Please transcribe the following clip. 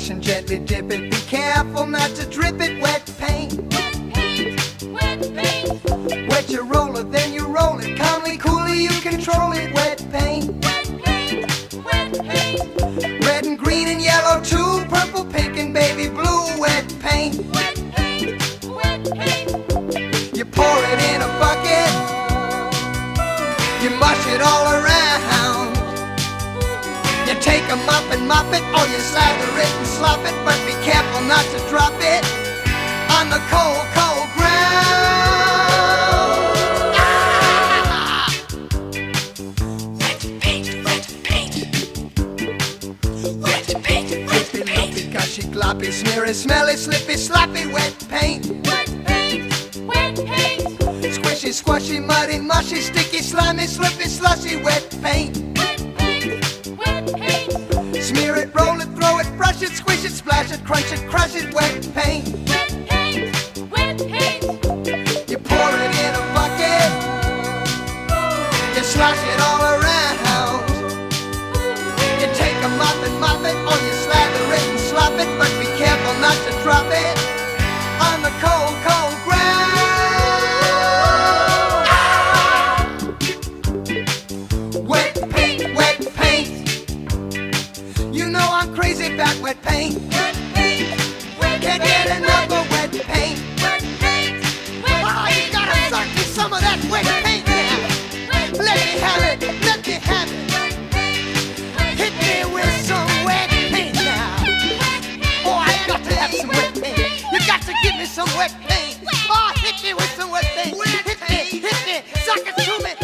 brush and gently dip it. Be careful not to drip it. Wet paint, wet paint, wet paint. Wet your roller, then you roll it. Calmly, coolly, you control it. Wet paint, Wet paint, wet paint. red and green and yellow too. Purple, pink and baby blue. Wet paint, Wet paint, wet paint. you pour it in a bucket. You mush it all around. You take a mop and mop it, or you slather it and slop it. But be careful not to drop it on the cold, cold ground. Ah! Wet paint, wet paint. Wet paint, wet Lippy, paint. loopy, gushy, gloppy, smeary, smelly, slippy, sloppy. Wet paint, Wet paint, wet paint. squishy, squashy, muddy, mushy, sticky, slimy, slippy, slushy. Wet paint, Wet paint, wet paint. smear it, roll it, throw it, brush it, squish it, splash it, crunch it, crush it. Wet paint, Wet paint, wet paint. you pour it in a bucket. You slosh it all around. You take a mop and mop it, or you slather it and slop it. But be careful not to drop it on the cold, cold ground. Ah! Wet paint, wet paint. You know I'm crazy about wet paint. Wet paint, wet Can't paint. get enough of wet paint. Wet paint, wet Oh, you paint. gotta suck me some of that wet paint now. Let me have it, let me have it. Hit me with some wet paint now. Oh, I got to have some wet paint. You got to give me some wet paint. Oh, hit me with some wet paint. Hit me, suck it to me.